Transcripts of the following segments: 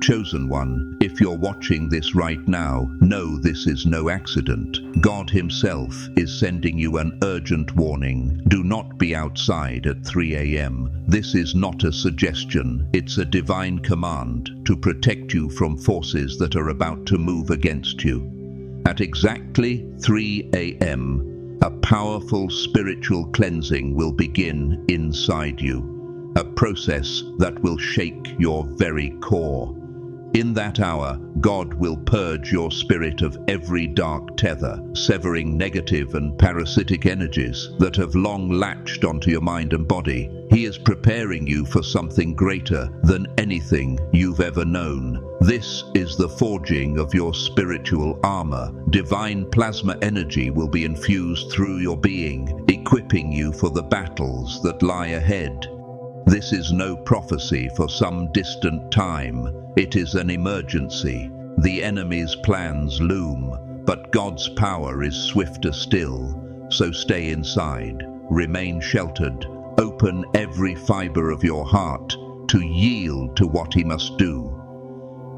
Chosen one, if you're watching this right now, know this is no accident. God Himself is sending you an urgent warning. Do not be outside at 3 a.m. This is not a suggestion, it's a divine command to protect you from forces that are about to move against you. At exactly 3 a.m., a powerful spiritual cleansing will begin inside you, a process that will shake your very core. In that hour, God will purge your spirit of every dark tether, severing negative and parasitic energies that have long latched onto your mind and body. He is preparing you for something greater than anything you've ever known. This is the forging of your spiritual armor. Divine plasma energy will be infused through your being, equipping you for the battles that lie ahead. This is no prophecy for some distant time. It is an emergency. The enemy's plans loom, but God's power is swifter still. So stay inside, remain sheltered, open every fiber of your heart to yield to what He must do.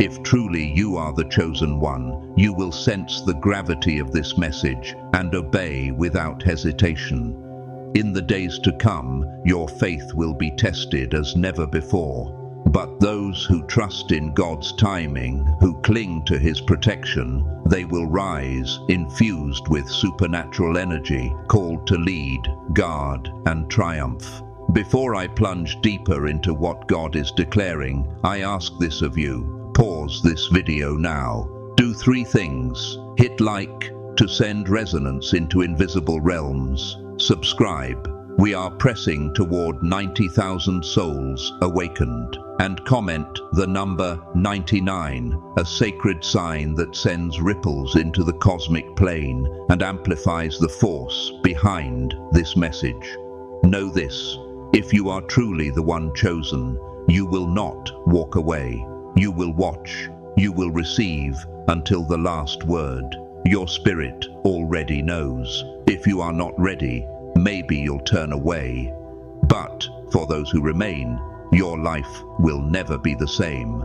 If truly you are the chosen one, you will sense the gravity of this message and obey without hesitation. In the days to come, your faith will be tested as never before. But those who trust in God's timing, who cling to His protection, they will rise, infused with supernatural energy, called to lead, guard, and triumph. Before I plunge deeper into what God is declaring, I ask this of you. Pause this video now. Do 3 things. Hit like to send resonance into invisible realms. Subscribe. We are pressing toward 90,000 souls awakened. And comment the number 99, a sacred sign that sends ripples into the cosmic plane and amplifies the force behind this message. Know this, if you are truly the one chosen, you will not walk away. You will watch, you will receive until the last word. Your spirit already knows. If you are not ready, maybe you'll turn away. But for those who remain, your life will never be the same.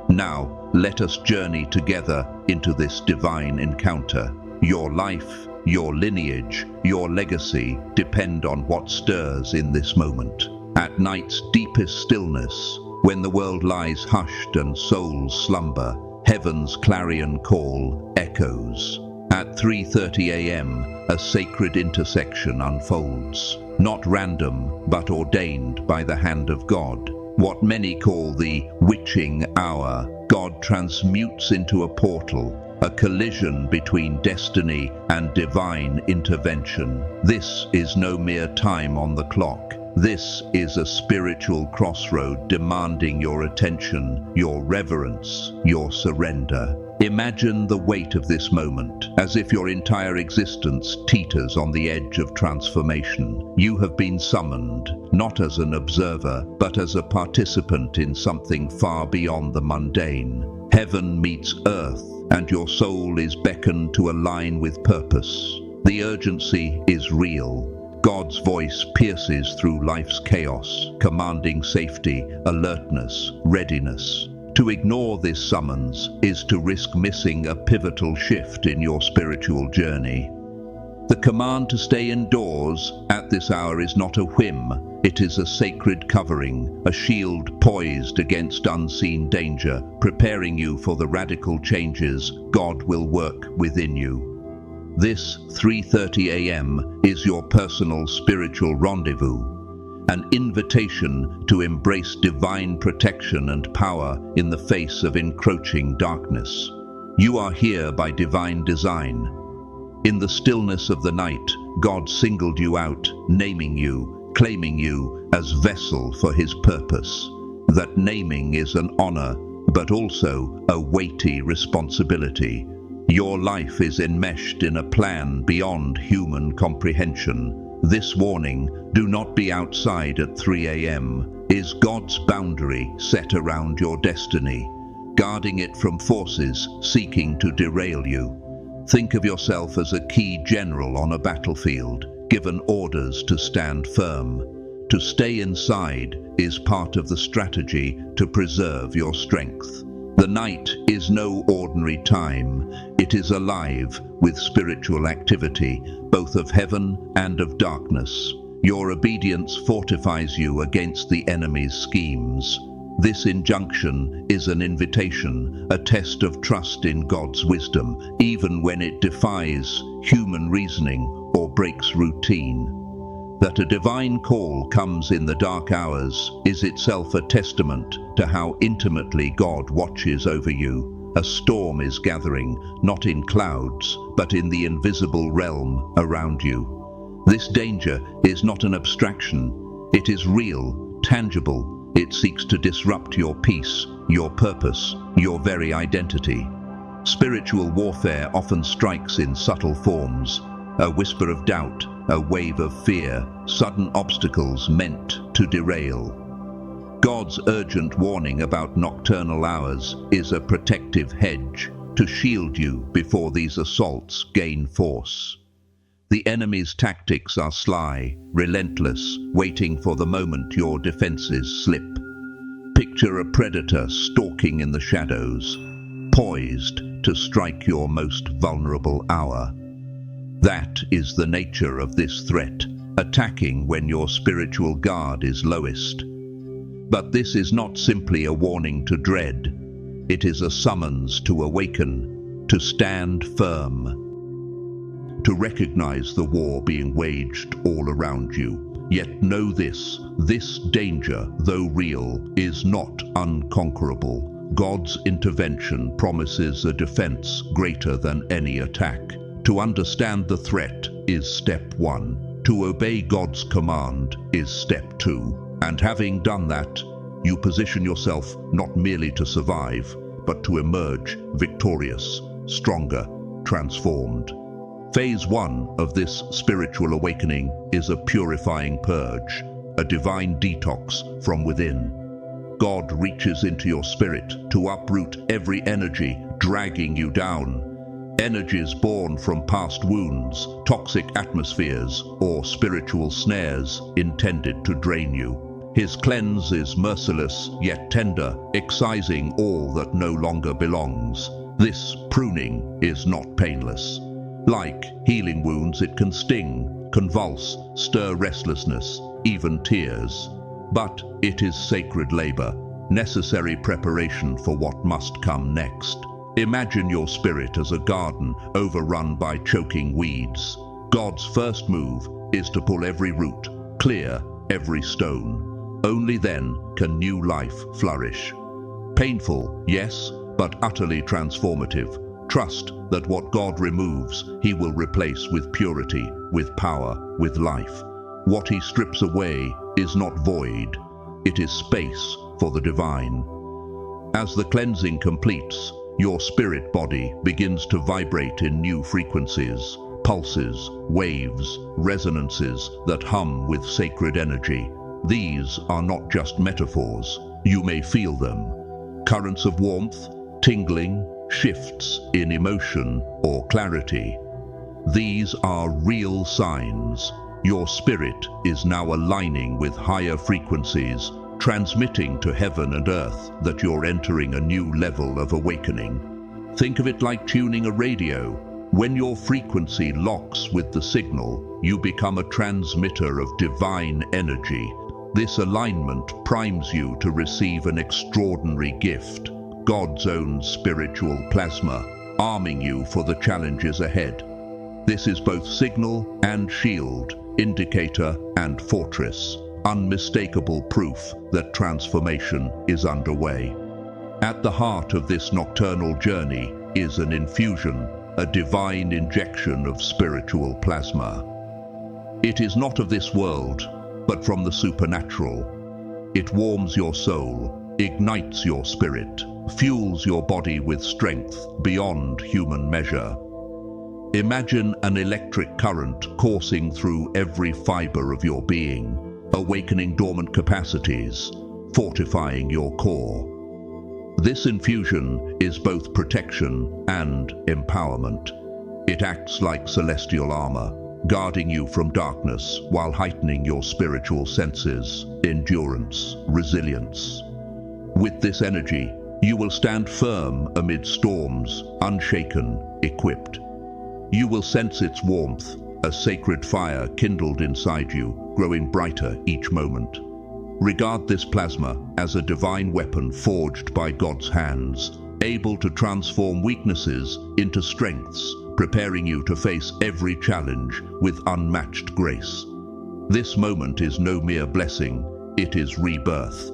Now, let us journey together into this divine encounter. Your life, your lineage, your legacy depend on what stirs in this moment. At night's deepest stillness, when the world lies hushed and souls slumber, heaven's clarion call echoes. At 3:30 a.m., a sacred intersection unfolds. Not random, but ordained by the hand of God. What many call the witching hour, God transmutes into a portal, a collision between destiny and divine intervention. This is no mere time on the clock. This is a spiritual crossroad demanding your attention, your reverence, your surrender. Imagine the weight of this moment, as if your entire existence teeters on the edge of transformation. You have been summoned, not as an observer, but as a participant in something far beyond the mundane. Heaven meets earth, and your soul is beckoned to align with purpose. The urgency is real. God's voice pierces through life's chaos, commanding safety, alertness, readiness. To ignore this summons is to risk missing a pivotal shift in your spiritual journey. The command to stay indoors at this hour is not a whim. It is a sacred covering, a shield poised against unseen danger, preparing you for the radical changes God will work within you. This 3:30 a.m. is your personal spiritual rendezvous. An invitation to embrace divine protection and power in the face of encroaching darkness. You are here by divine design. In the stillness of the night, God singled you out, naming you, claiming you as vessel for His purpose. That naming is an honor, but also a weighty responsibility. Your life is enmeshed in a plan beyond human comprehension. This warning, do not be outside at 3 a.m., is God's boundary set around your destiny, guarding it from forces seeking to derail you. Think of yourself as a key general on a battlefield, given orders to stand firm. To stay inside is part of the strategy to preserve your strength. The night is no ordinary time. It is alive with spiritual activity, both of heaven and of darkness. Your obedience fortifies you against the enemy's schemes. This injunction is an invitation, a test of trust in God's wisdom, even when it defies human reasoning or breaks routine. That a divine call comes in the dark hours is itself a testament to how intimately God watches over you. A storm is gathering, not in clouds, but in the invisible realm around you. This danger is not an abstraction. It is real, tangible. It seeks to disrupt your peace, your purpose, your very identity. Spiritual warfare often strikes in subtle forms. A whisper of doubt, a wave of fear, sudden obstacles meant to derail. God's urgent warning about nocturnal hours is a protective hedge to shield you before these assaults gain force. The enemy's tactics are sly, relentless, waiting for the moment your defenses slip. Picture a predator stalking in the shadows, poised to strike your most vulnerable hour. That is the nature of this threat, attacking when your spiritual guard is lowest. But this is not simply a warning to dread. It is a summons to awaken, to stand firm, to recognize the war being waged all around you. Yet know this danger, though real, is not unconquerable. God's intervention promises a defense greater than any attack. To understand the threat is step one. To obey God's command is step two. And having done that, you position yourself not merely to survive, but to emerge victorious, stronger, transformed. Phase one of this spiritual awakening is a purifying purge, a divine detox from within. God reaches into your spirit to uproot every energy dragging you down. Energies born from past wounds, toxic atmospheres, or spiritual snares intended to drain you. His cleanse is merciless yet tender, excising all that no longer belongs. This pruning is not painless. Like healing wounds, it can sting, convulse, stir restlessness, even tears. But it is sacred labor, necessary preparation for what must come next. Imagine your spirit as a garden overrun by choking weeds. God's first move is to pull every root, clear every stone. Only then can new life flourish. Painful, yes, but utterly transformative. Trust that what God removes, He will replace with purity, with power, with life. What He strips away is not void. It is space for the divine. As the cleansing completes, your spirit body begins to vibrate in new frequencies, pulses, waves, resonances that hum with sacred energy. These are not just metaphors. You may feel them. Currents of warmth, tingling, shifts in emotion or clarity. These are real signs. Your spirit is now aligning with higher frequencies, transmitting to heaven and earth that you're entering a new level of awakening. Think of it like tuning a radio. When your frequency locks with the signal, you become a transmitter of divine energy. This alignment primes you to receive an extraordinary gift, God's own spiritual plasma, arming you for the challenges ahead. This is both signal and shield, indicator and fortress. Unmistakable proof that transformation is underway. At the heart of this nocturnal journey is an infusion, a divine injection of spiritual plasma. It is not of this world, but from the supernatural. It warms your soul, ignites your spirit, fuels your body with strength beyond human measure. Imagine an electric current coursing through every fiber of your being, awakening dormant capacities, fortifying your core. This infusion is both protection and empowerment. It acts like celestial armor, guarding you from darkness while heightening your spiritual senses, endurance, resilience. With this energy, You will stand firm amid storms, unshaken, equipped. You will sense its warmth, a sacred fire kindled inside you, growing brighter each moment. Regard this plasma as a divine weapon forged by God's hands, able to transform weaknesses into strengths, preparing you to face every challenge with unmatched grace. This moment is no mere blessing, it is rebirth.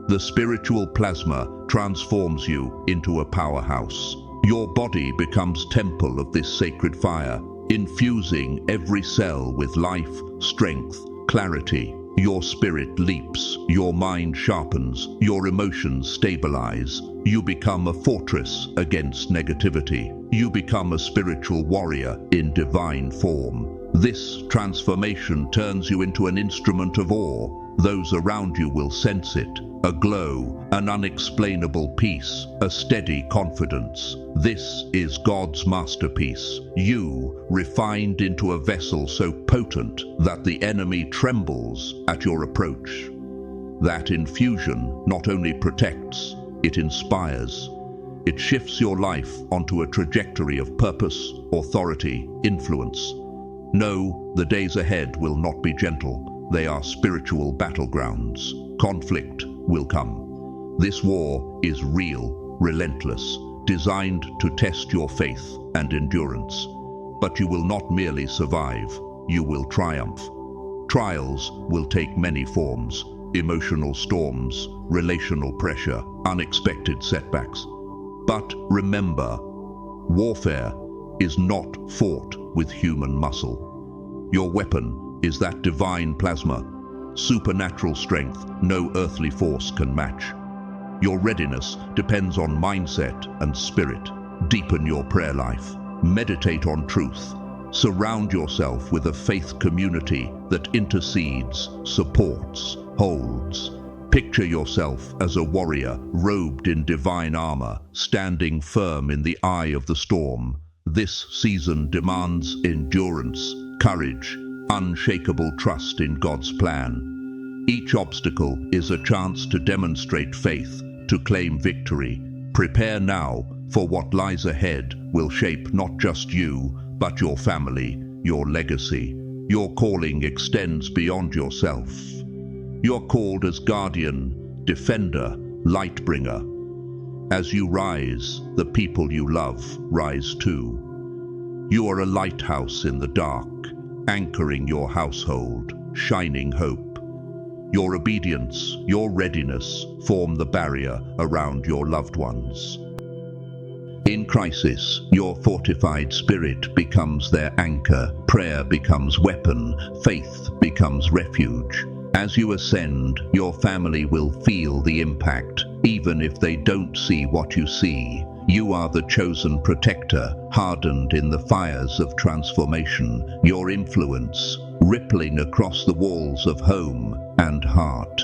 The spiritual plasma transforms you into a powerhouse. Your body becomes temple of this sacred fire, infusing every cell with life, strength, clarity. Your spirit leaps, your mind sharpens, your emotions stabilize. You become a fortress against negativity. You become a spiritual warrior in divine form. This transformation turns you into an instrument of awe. Those around you will sense it, a glow, an unexplainable peace, a steady confidence. This is God's masterpiece, you refined into a vessel so potent that the enemy trembles at your approach. That infusion not only protects, it inspires. It shifts your life onto a trajectory of purpose, authority, influence. No, the days ahead will not be gentle. They are spiritual battlegrounds. Conflict will come. This war is real, relentless, designed to test your faith and endurance. But you will not merely survive, you will triumph. Trials will take many forms: emotional storms, relational pressure, unexpected setbacks. But remember, warfare is not fought with human muscle. Your weapon is that divine plasma, supernatural strength no earthly force can match. Your readiness depends on mindset and spirit. Deepen your prayer life. Meditate on truth. Surround yourself with a faith community that intercedes, supports, holds. Picture yourself as a warrior robed in divine armor, standing firm in the eye of the storm. This season demands endurance, courage, unshakable trust in God's plan. Each obstacle is a chance to demonstrate faith, to claim victory. Prepare now, for what lies ahead will shape not just you, but your family, your legacy. Your calling extends beyond yourself. You're called as guardian, defender, light bringer. As you rise, the people you love rise too. You are a lighthouse in the dark, anchoring your household, shining hope. Your obedience, your readiness form the barrier around your loved ones. In crisis, your fortified spirit becomes their anchor, prayer becomes weapon, faith becomes refuge. As you ascend, your family will feel the impact, even if they don't see what you see. You are the chosen protector, hardened in the fires of transformation, your influence rippling across the walls of home and heart.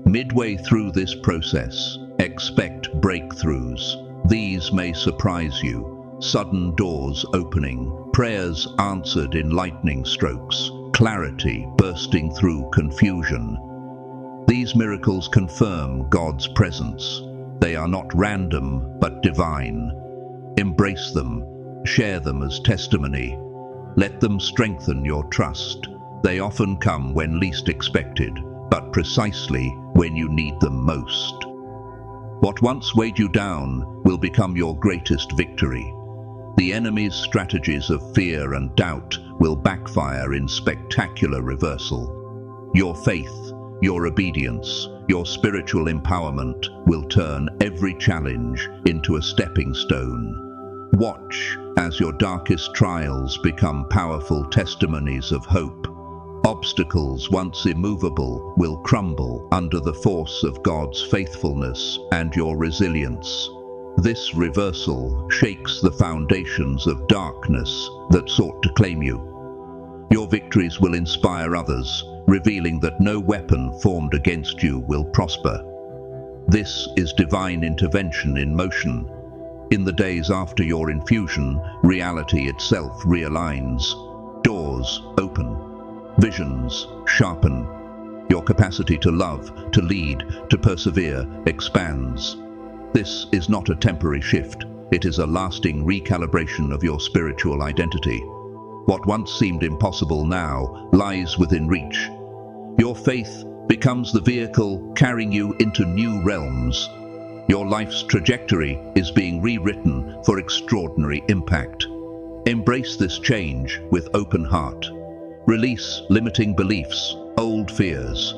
Midway through this process, expect breakthroughs. These may surprise you. Sudden doors opening, prayers answered in lightning strokes, clarity bursting through confusion. These miracles confirm God's presence. They are not random, but divine. Embrace them, share them as testimony. Let them strengthen your trust. They often come when least expected, but precisely when you need them most. What once weighed you down will become your greatest victory. The enemy's strategies of fear and doubt will backfire in spectacular reversal. Your faith, your obedience, your spiritual empowerment will turn every challenge into a stepping stone. Watch as your darkest trials become powerful testimonies of hope. Obstacles once immovable will crumble under the force of God's faithfulness and your resilience. This reversal shakes the foundations of darkness that sought to claim you. Your victories will inspire others, revealing that no weapon formed against you will prosper. This is divine intervention in motion. In the days after your infusion, reality itself realigns. Doors open. Visions sharpen. Your capacity to love, to lead, to persevere expands. This is not a temporary shift. It is a lasting recalibration of your spiritual identity. What once seemed impossible now lies within reach. Your faith becomes the vehicle carrying you into new realms. Your life's trajectory is being rewritten for extraordinary impact. Embrace this change with open heart. Release limiting beliefs, old fears.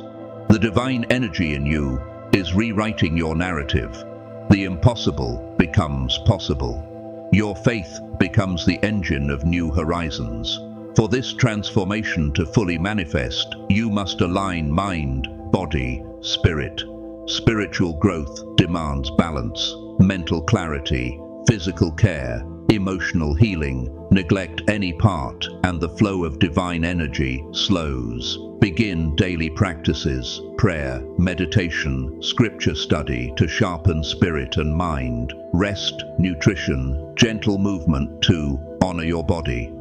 The divine energy in you is rewriting your narrative. The impossible becomes possible. Your faith becomes the engine of new horizons. For this transformation to fully manifest, you must align mind, body, spirit. Spiritual growth demands balance, mental clarity, physical care, emotional healing. Neglect any part, and the flow of divine energy slows. Begin daily practices, prayer, meditation, scripture study to sharpen spirit and mind. Rest, nutrition, gentle movement to honor your body.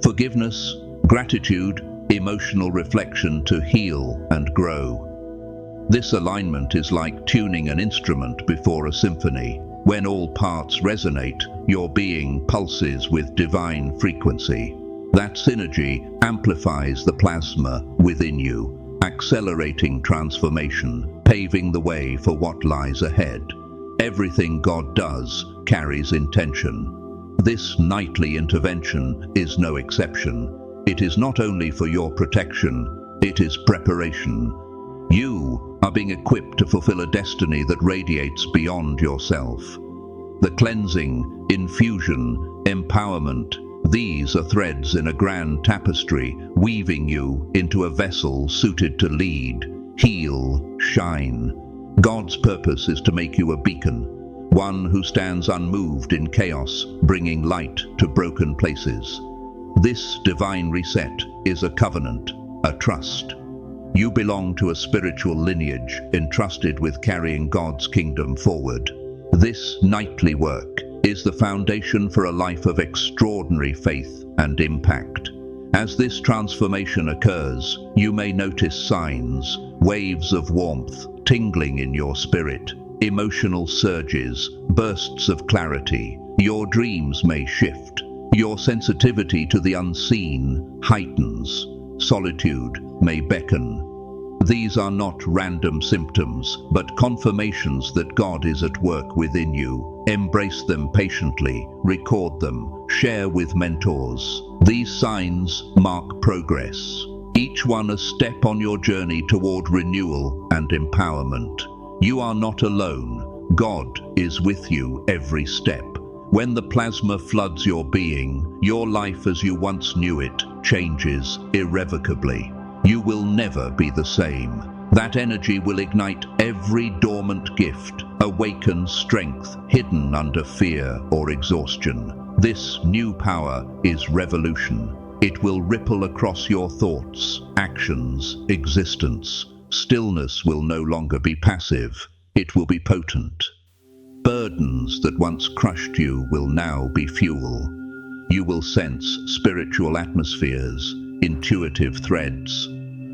Forgiveness, gratitude, emotional reflection to heal and grow. This alignment is like tuning an instrument before a symphony. When all parts resonate, your being pulses with divine frequency. That synergy amplifies the plasma within you, accelerating transformation, paving the way for what lies ahead. Everything God does carries intention. This nightly intervention is no exception. It is not only for your protection, it is preparation. You are being equipped to fulfill a destiny that radiates beyond yourself. The cleansing, infusion, empowerment, these are threads in a grand tapestry, weaving you into a vessel suited to lead, heal, shine. God's purpose is to make you a beacon, one who stands unmoved in chaos, bringing light to broken places. This divine reset is a covenant, a trust. You belong to a spiritual lineage entrusted with carrying God's kingdom forward. This nightly work is the foundation for a life of extraordinary faith and impact. As this transformation occurs, you may notice signs, waves of warmth, tingling in your spirit, emotional surges, bursts of clarity. Your dreams may shift. Your sensitivity to the unseen heightens. Solitude may beckon. These are not random symptoms, but confirmations that God is at work within you. Embrace them patiently, record them, share with mentors. These signs mark progress, each one a step on your journey toward renewal and empowerment. You are not alone. God is with you every step. When the plasma floods your being, your life as you once knew it changes irrevocably. You will never be the same. That energy will ignite every dormant gift, awaken strength hidden under fear or exhaustion. This new power is revolution. It will ripple across your thoughts, actions, existence. Stillness will no longer be passive. It will be potent. Burdens that once crushed you will now be fuel. You will sense spiritual atmospheres, intuitive threads.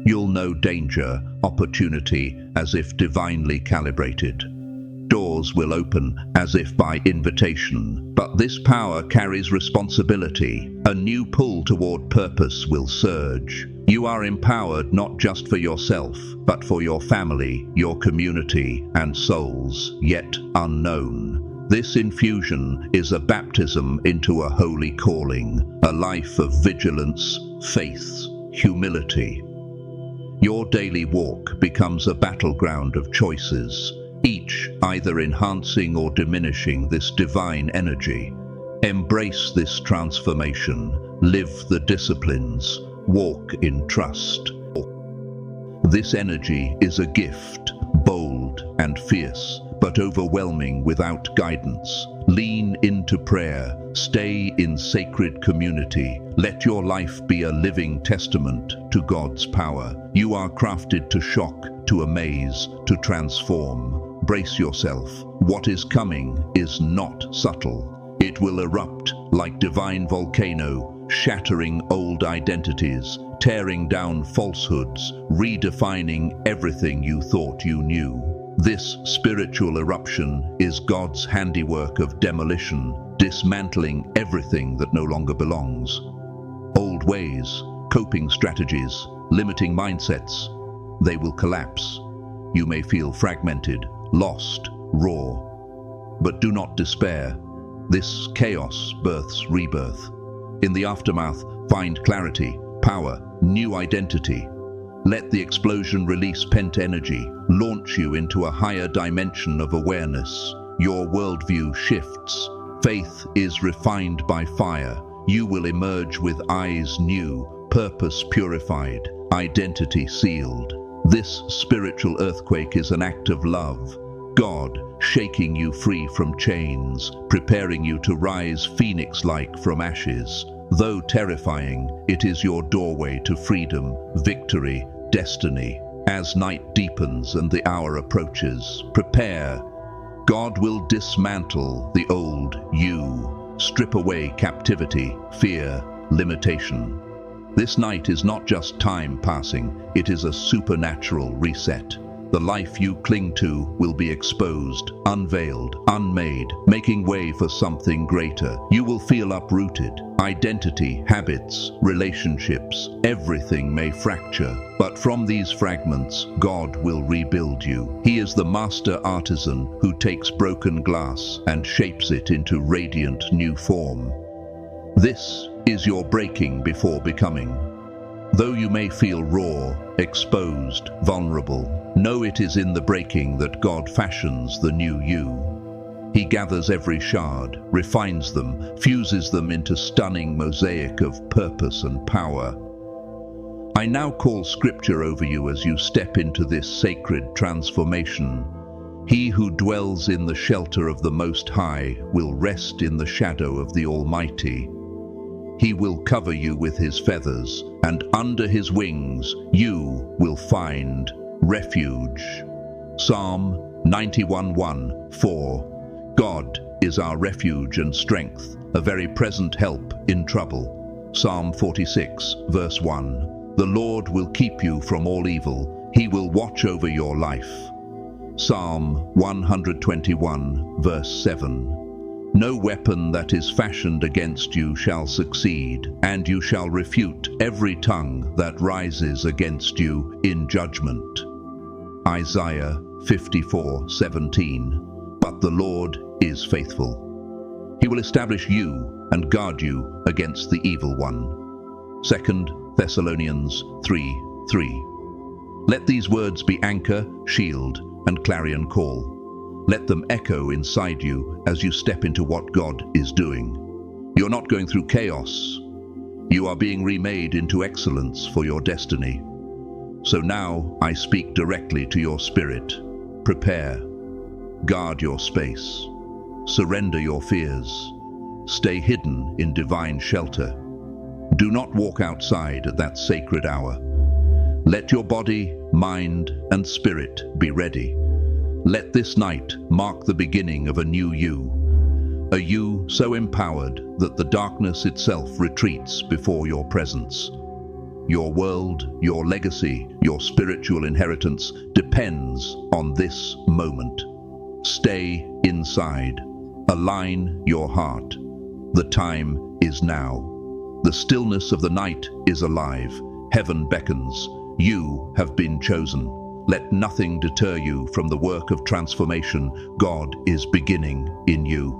You'll know danger, opportunity, as if divinely calibrated. Doors will open as if by invitation. But this power carries responsibility. A new pull toward purpose will surge. You are empowered not just for yourself, but for your family, your community, and souls yet unknown. This infusion is a baptism into a holy calling, a life of vigilance, faith, humility. Your daily walk becomes a battleground of choices, each either enhancing or diminishing this divine energy. Embrace this transformation, live the disciplines, walk in trust. This energy is a gift, bold and fierce, but overwhelming without guidance. Lean into prayer, stay in sacred community. Let your life be a living testament to God's power. You are crafted to shock, to amaze, to transform. Brace yourself. What is coming is not subtle. It will erupt like divine volcano, shattering old identities, tearing down falsehoods, redefining everything you thought you knew. This spiritual eruption is God's handiwork of demolition, dismantling everything that no longer belongs. Old ways, coping strategies, limiting mindsets, they will collapse. You may feel fragmented, lost, raw. But do not despair. This chaos births rebirth. In the aftermath, find clarity, power, new identity. Let the explosion release pent energy, launch you into a higher dimension of awareness. Your worldview shifts. Faith is refined by fire. You will emerge with eyes new, purpose purified, identity sealed. This spiritual earthquake is an act of love. God shaking you free from chains, preparing you to rise phoenix-like from ashes. Though terrifying, it is your doorway to freedom, victory, destiny. As night deepens and the hour approaches, prepare. God will dismantle the old you, strip away captivity, fear, limitation. This night is not just time passing, it is a supernatural reset. The life you cling to will be exposed, unveiled, unmade, making way for something greater. You will feel uprooted. Identity, habits, relationships, everything may fracture. But from these fragments, God will rebuild you. He is the master artisan who takes broken glass and shapes it into radiant new form. This is your breaking before becoming. Though you may feel raw, exposed, vulnerable, know it is in the breaking that God fashions the new you. He gathers every shard, refines them, fuses them into stunning mosaic of purpose and power. I now call Scripture over you as you step into this sacred transformation. He who dwells in the shelter of the Most High will rest in the shadow of the Almighty. He will cover you with his feathers, and under his wings you will find refuge. Psalm 91:1-4. God is our refuge and strength, a very present help in trouble. Psalm 46:1. The Lord will keep you from all evil. He will watch over your life. Psalm 121:7. No weapon that is fashioned against you shall succeed, and you shall refute every tongue that rises against you in judgment. Isaiah 54:17. But the Lord is faithful. He will establish you and guard you against the evil one. 2 Thessalonians 3:3. Let these words be anchor, shield, and clarion call. Let them echo inside you as you step into what God is doing. You're not going through chaos. You are being remade into excellence for your destiny. So now I speak directly to your spirit. Prepare. Guard your space. Surrender your fears. Stay hidden in divine shelter. Do not walk outside at that sacred hour. Let your body, mind, and spirit be ready. Let this night mark the beginning of a new you. A you so empowered that the darkness itself retreats before your presence. Your world, your legacy, your spiritual inheritance depends on this moment. Stay inside. Align your heart. The time is now. The stillness of the night is alive. Heaven beckons. You have been chosen. Let nothing deter you from the work of transformation God is beginning in you.